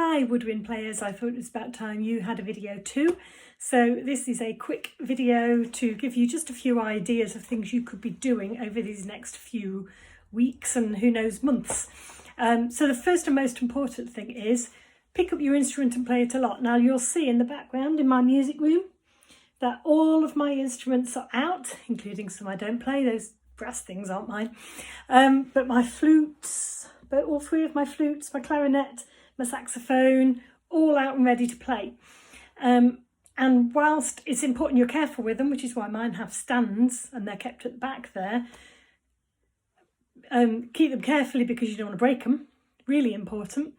Hi Woodwind players, I thought it was about time you had a video too. So this is a quick video to give you just a few ideas of things you could be doing over these next few weeks and who knows months. So the first and most important thing is pick up your instrument and play it a lot. Now you'll see in the background in my music room that all of my instruments are out, including some I don't play, those brass things aren't mine. But my flutes, all three of my flutes, my clarinet, my saxophone, all out and ready to play. And whilst it's important you're careful with them, which is why mine have stands and they're kept at the back there, keep them carefully because you don't want to break them, really important.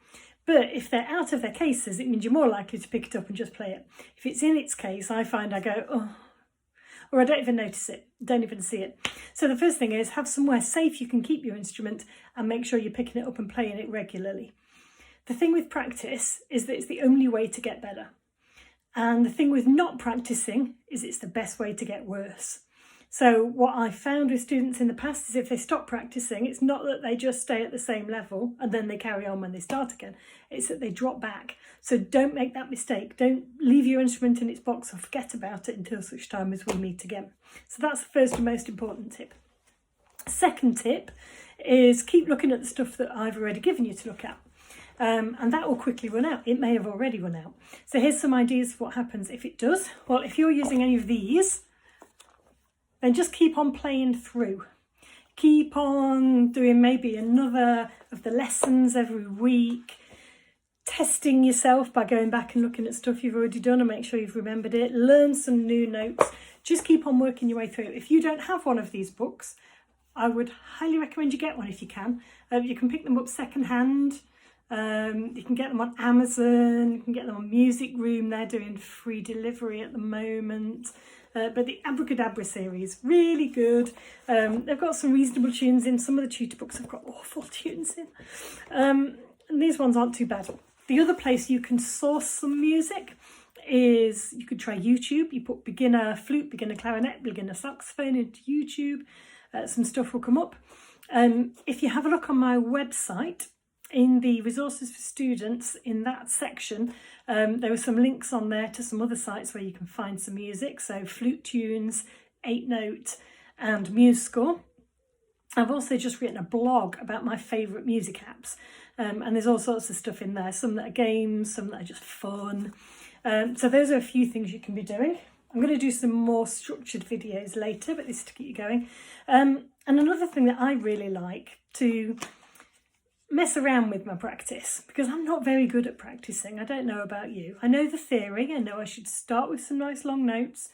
But if they're out of their cases, it means you're more likely to pick it up and just play it. If it's in its case, I find I go, oh, or I don't even notice it, don't even see it. So the first thing is have somewhere safe you can keep your instrument and make sure you're picking it up and playing it regularly. The thing with practice is that it's the only way to get better. And the thing with not practicing is it's the best way to get worse. So what I found with students in the past is if they stop practicing, it's not that they just stay at the same level and then they carry on when they start again. It's that they drop back. So don't make that mistake. Don't leave your instrument in its box or forget about it until such time as we meet again. So that's the first and most important tip. Second tip is keep looking at the stuff that I've already given you to look at. And that will quickly run out. It may have already run out. So here's some ideas of what happens if it does. Well, if you're using any of these, then just keep on playing through. Keep on doing maybe another of the lessons every week. Testing yourself by going back and looking at stuff you've already done and make sure you've remembered it. Learn some new notes. Just keep on working your way through. If you don't have one of these books, I would highly recommend you get one if you can. You can pick them up secondhand. You can get them on Amazon, you can get them on Music Room, they're doing free delivery at the moment. But the Abracadabra series, really good. They've got some reasonable tunes in. Some of the tutor books have got awful tunes in. And these ones aren't too bad. The other place you can source some music is you could try YouTube. You put beginner flute, beginner clarinet, beginner saxophone into YouTube. Some stuff will come up. If you have a look on my website, in the resources for students, in that section, there were some links on there to some other sites where you can find some music. So flute tunes, 8-note and MuseScore. I've also just written a blog about my favourite music apps. And there's all sorts of stuff in there. Some that are games, some that are just fun. So those are a few things you can be doing. I'm going to do some more structured videos later, but this is to keep you going. And another thing that I really like to mess around with my practice, because I'm not very good at practicing. I don't know about you. I know the theory. I know I should start with some nice long notes,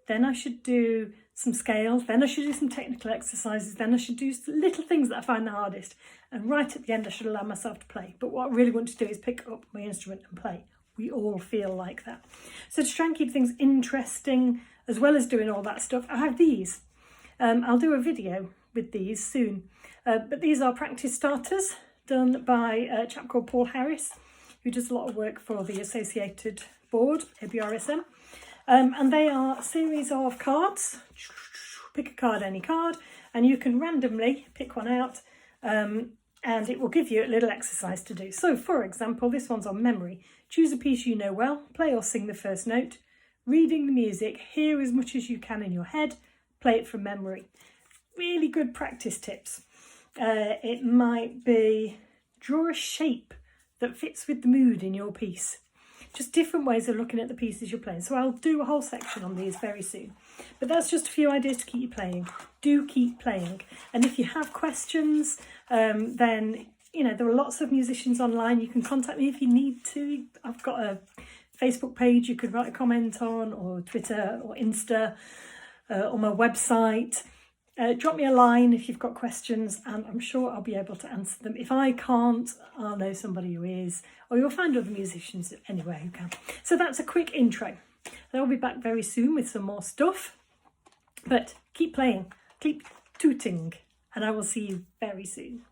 then I should do some scales, then I should do some technical exercises, then I should do little things that I find the hardest, and right at the end I should allow myself to play. But what I really want to do is pick up my instrument and play. We all feel like that. So to try and keep things interesting, as well as doing all that stuff, I have these. I'll do a video with these soon. But these are practice starters, done by a chap called Paul Harris, who does a lot of work for the Associated Board, ABRSM. And they are a series of cards. Pick a card, any card, and you can randomly pick one out and it will give you a little exercise to do. So, for example, this one's on memory. Choose a piece you know well, play or sing the first note, reading the music, hear as much as you can in your head, play it from memory. Really good practice tips. It might be draw a shape that fits with the mood in your piece. Just different ways of looking at the pieces you're playing. So I'll do a whole section on these very soon. But that's just a few ideas to keep you playing. Do keep playing. And if you have questions, then, you know, there are lots of musicians online. You can contact me if you need to. I've got a Facebook page you could write a comment on, or Twitter or Insta, or my website. Drop me a line if you've got questions and I'm sure I'll be able to answer them. If I can't, I'll know somebody who is, or you'll find other musicians anywhere who can. So that's a quick intro. I'll be back very soon with some more stuff, but keep playing, keep tooting, and I will see you very soon.